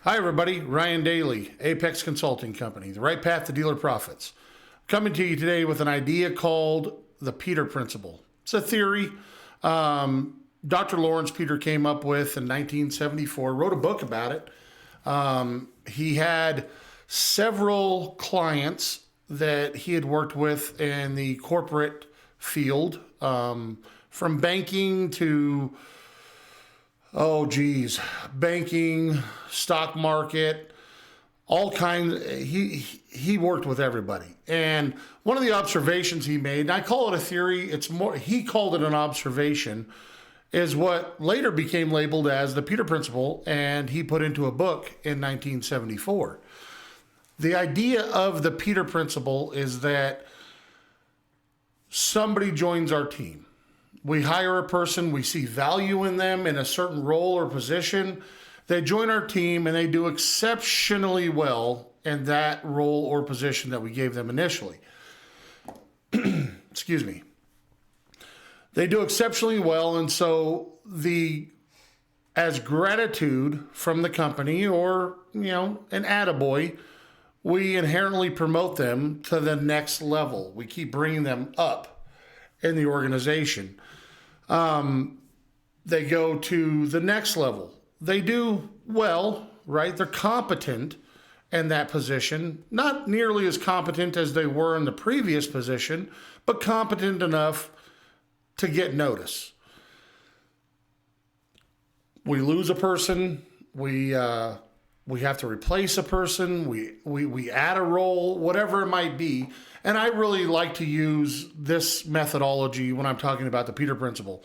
Hi, everybody. Ryan Daly, Apex Consulting Company, the right path to dealer profits. Coming to you today with an idea called the Peter Principle. It's a theory Dr. Lawrence Peter came up with in 1974, wrote a book about it. He had several clients that he had worked with in the corporate field, from banking to banking, stock market, all kinds. He worked with everybody. And one of the observations he made, and I call it a theory, it's more, he called it an observation, is what later became labeled as the Peter Principle, and he put into a book in 1974. The idea of the Peter Principle is that somebody joins our team. We hire a person, we see value in them in a certain role or position. They join our team and they do exceptionally well in that role or position that we gave them initially. Excuse me. They do exceptionally well, and so as gratitude from the company or, an attaboy, we inherently promote them to the next level. We keep bringing them up in the organization. They go to the next level. They do well, right? They're competent in that position, not nearly as competent as they were in the previous position, but competent enough to get notice. We lose a person. We have to replace a person. We add a role, whatever it might be. And I really like to use this methodology when I'm talking about the Peter Principle.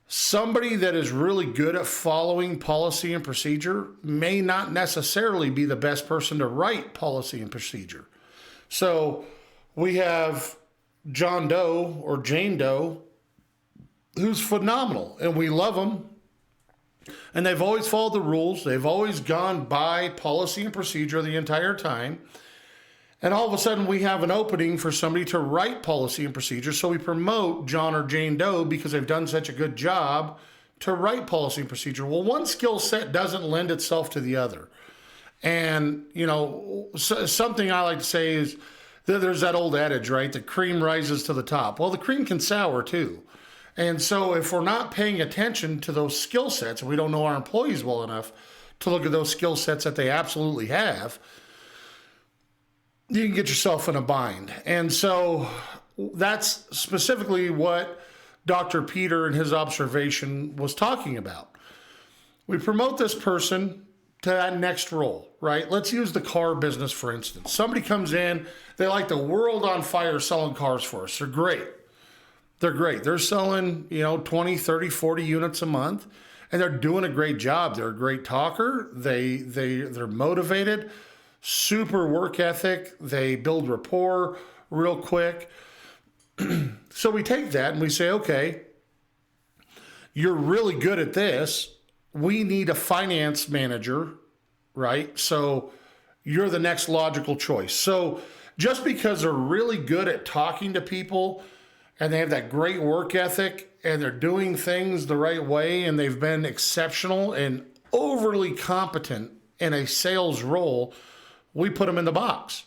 Somebody that is really good at following policy and procedure may not necessarily be the best person to write policy and procedure. So we have John Doe or Jane Doe, who's phenomenal, and we love them. And they've always followed the rules. They've always gone by policy and procedure the entire time. And all of a sudden, we have an opening for somebody to write policy and procedure. So we promote John or Jane Doe because they've done such a good job to write policy and procedure. Well, one skill set doesn't lend itself to the other. And, something I like to say is that there's that old adage, right? The cream rises to the top. Well, the cream can sour too. And so if we're not paying attention to those skill sets, and we don't know our employees well enough to look at those skill sets that they absolutely have, you can get yourself in a bind. And so that's specifically what Dr. Peter in his observation was talking about. We promote this person to that next role, right? Let's use the car business, for instance. Somebody comes in, they light the world on fire selling cars for us. They're great. They're selling, 20, 30, 40 units a month, and they're doing a great job. They're a great talker. They're motivated, super work ethic. They build rapport real quick. So we take that and we say, okay, you're really good at this. We need a finance manager, right? So you're the next logical choice. So just because they're really good at talking to people and they have that great work ethic and they're doing things the right way and they've been exceptional and overly competent in a sales role, we put them in the box.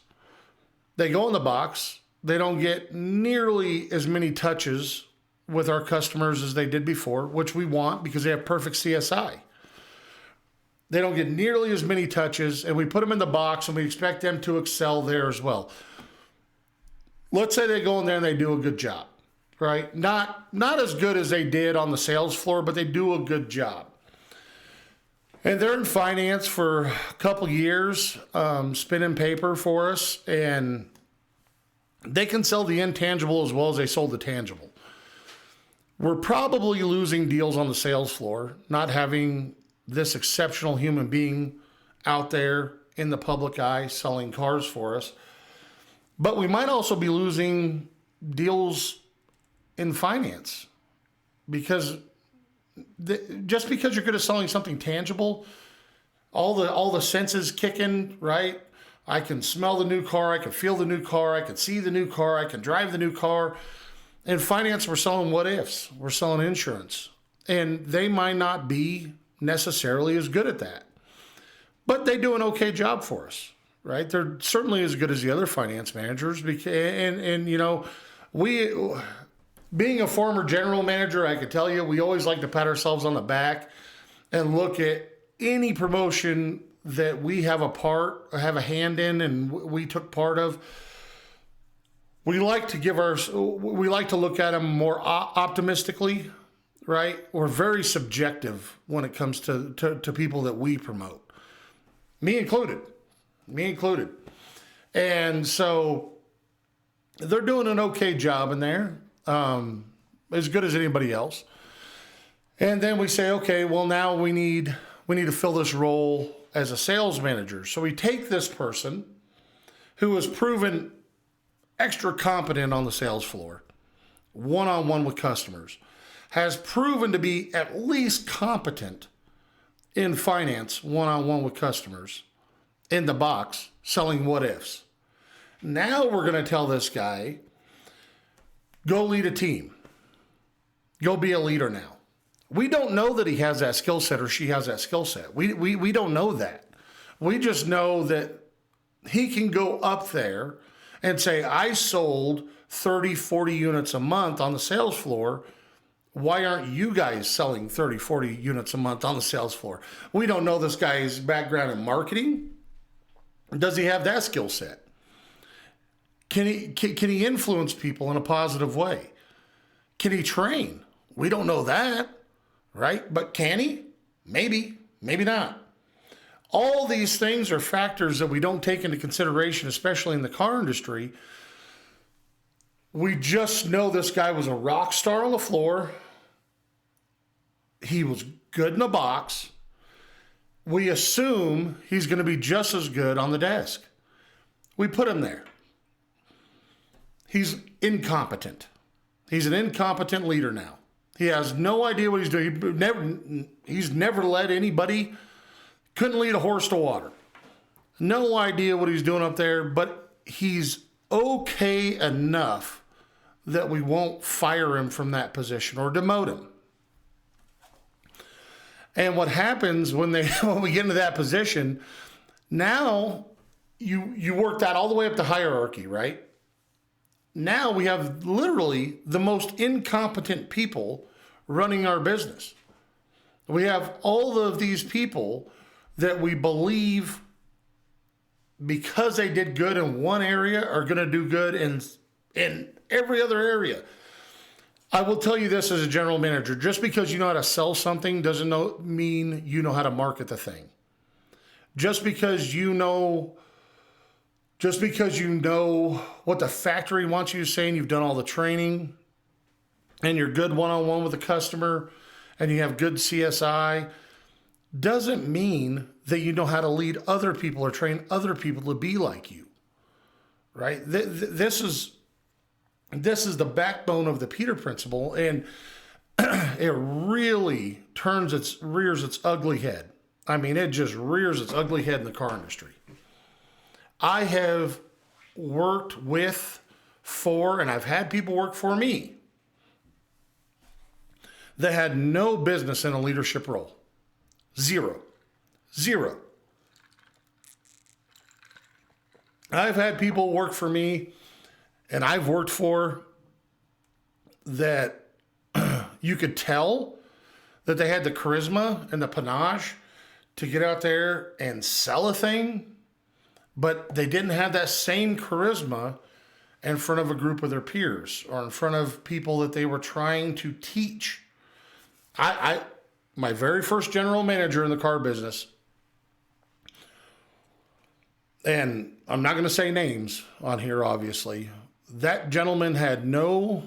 They go in the box. They don't get nearly as many touches with our customers as they did before, which we want because they have perfect CSI. They don't get nearly as many touches, and we put them in the box and we expect them to excel there as well. Let's say they go in there and they do a good job, right? Not as good as they did on the sales floor, but they do a good job. And they're in finance for a couple years, spinning paper for us, and they can sell the intangible as well as they sold the tangible. We're probably losing deals on the sales floor, not having this exceptional human being out there in the public eye selling cars for us. But we might also be losing deals in finance because just because you're good at selling something tangible, all the senses kick in, right? I can smell the new car, I can feel the new car, I can see the new car, I can drive the new car. In finance, we're selling what ifs. We're selling insurance. And they might not be necessarily as good at that. but they do an okay job for us, right? They're certainly as good as the other finance managers. And you know, we, being a former general manager, I could tell you, we always like to pat ourselves on the back and look at any promotion that we have have a hand in, and we took part of. We like to look at them more optimistically, right? We're very subjective when it comes to people that we promote. Me included. And so they're doing an okay job in there, as good as anybody else. And then we say, okay, well, now we need to fill this role as a sales manager. So we take this person who has proven extra competent on the sales floor, one-on-one with customers, has proven to be at least competent in finance, one-on-one with customers, in the box, selling what ifs. Now we're going to tell this guy, go lead a team. Go be a leader now. We don't know that he has that skill set or she has that skill set. We don't know that. We just know that he can go up there and say, I sold 30, 40 units a month on the sales floor. Why aren't you guys selling 30, 40 units a month on the sales floor? We don't know this guy's background in marketing. Does he have that skill set? Can he influence people in a positive way? Can he train? We don't know that, right? But can he? Maybe not. All these things are factors that we don't take into consideration, especially in the car industry. We just know this guy was a rock star on the floor. He was good in the box. We assume he's going to be just as good on the desk. We put him there. He's incompetent. He's an incompetent leader now. He has no idea what he's doing. He's never led anybody. Couldn't lead a horse to water. No idea what he's doing up there, but he's okay enough that we won't fire him from that position or demote him. And what happens when we get into that position, now you work that all the way up the hierarchy, right? Now we have literally the most incompetent people running our business. We have all of these people that we believe, because they did good in one area, are going to do good in every other area. I will tell you this as a general manager, just because you know how to sell something doesn't mean you know how to market the thing. Just because you know what the factory wants you to say and you've done all the training and you're good one-on-one with the customer and you have good CSI, doesn't mean that you know how to lead other people or train other people to be like you, right? This is the backbone of the Peter Principle, and it really rears its ugly head. I mean, it just rears its ugly head in the car industry. I have worked for, and I've had people work for me that had no business in a leadership role. Zero. I've had people work for me, and I've worked for, that you could tell that they had the charisma and the panache to get out there and sell a thing, but they didn't have that same charisma in front of a group of their peers or in front of people that they were trying to teach. My very first general manager in the car business, and I'm not going to say names on here, obviously, that gentleman had no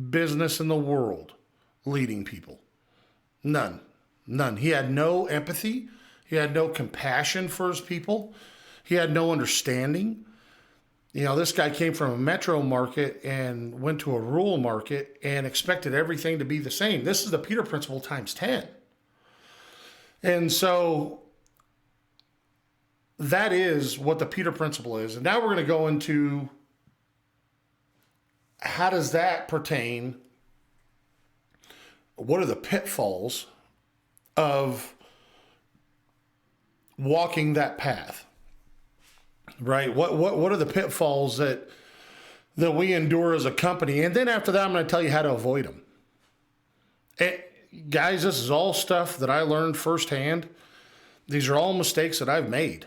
business in the world leading people. None. He had no empathy. He had no compassion for his people. He had no understanding. You know, this guy came from a metro market and went to a rural market and expected everything to be the same. This is the Peter Principle times 10. And so that is what the Peter Principle is. And now we're going to go into, how does that pertain? What are the pitfalls of walking that path, right? What are the pitfalls that we endure as a company? And then after that, I'm going to tell you how to avoid them. And guys, this is all stuff that I learned firsthand. These are all mistakes that I've made.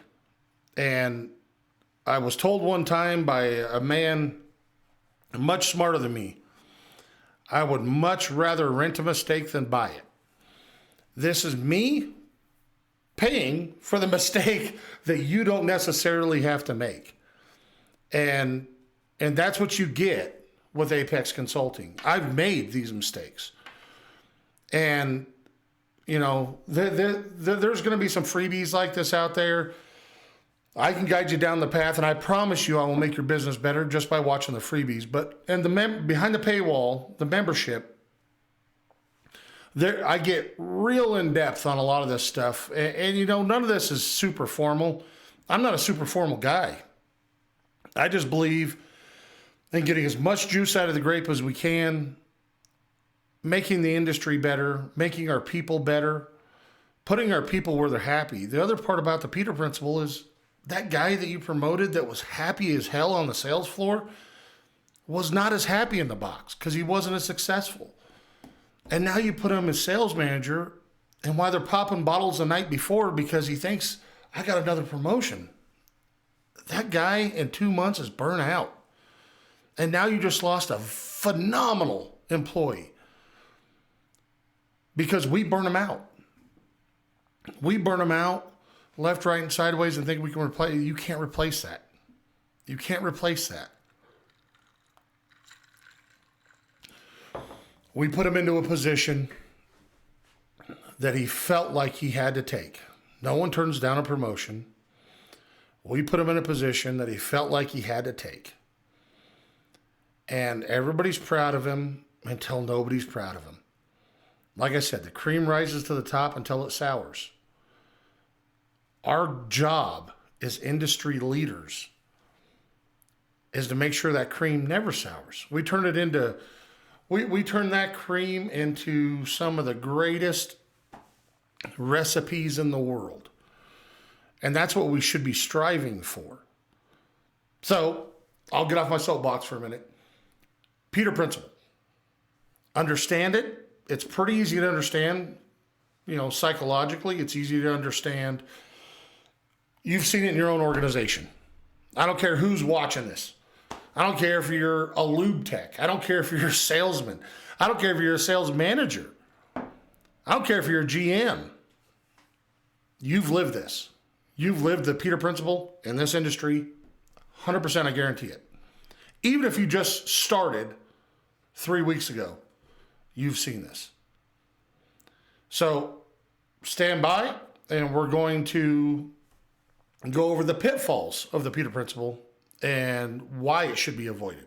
And I was told one time by a man much smarter than me, I would much rather rent a mistake than buy it. This is me paying for the mistake that you don't necessarily have to make. And that's what you get with Apex Consulting. I've made these mistakes. And, you know, there's going to be some freebies like this out there. I can guide you down the path, and I promise you I will make your business better just by watching the freebies. But behind the paywall, the membership, there I get real in depth on a lot of this stuff. And you know, none of this is super formal. I'm not a super formal guy. I just believe in getting as much juice out of the grape as we can, making the industry better, making our people better, putting our people where they're happy. The other part about the Peter Principle is that guy that you promoted that was happy as hell on the sales floor was not as happy in the box because he wasn't as successful. And now you put him as sales manager, and why they're popping bottles the night before because he thinks, I got another promotion. That guy in 2 months is burnt out. And now you just lost a phenomenal employee because we burn him out. We burn him out left, right, and sideways and think we can replace. You can't replace that. You can't replace that. We put him into a position that he felt like he had to take. No one turns down a promotion. We put him in a position that he felt like he had to take. And everybody's proud of him until nobody's proud of him. Like I said, the cream rises to the top until it sours. Our job as industry leaders is to make sure that cream never sours. We turn that cream into some of the greatest recipes in the world. And that's what we should be striving for. So I'll get off my soapbox for a minute. Peter Principle. Understand it. It's pretty easy to understand, you know, psychologically. It's easy to understand. You've seen it in your own organization. I don't care who's watching this. I don't care if you're a lube tech. I don't care if you're a salesman. I don't care if you're a sales manager. I don't care if you're a GM. You've lived this. You've lived the Peter Principle in this industry. 100% I guarantee it. Even if you just started 3 weeks ago, you've seen this. So stand by, and we're going to go over the pitfalls of the Peter Principle and why it should be avoided.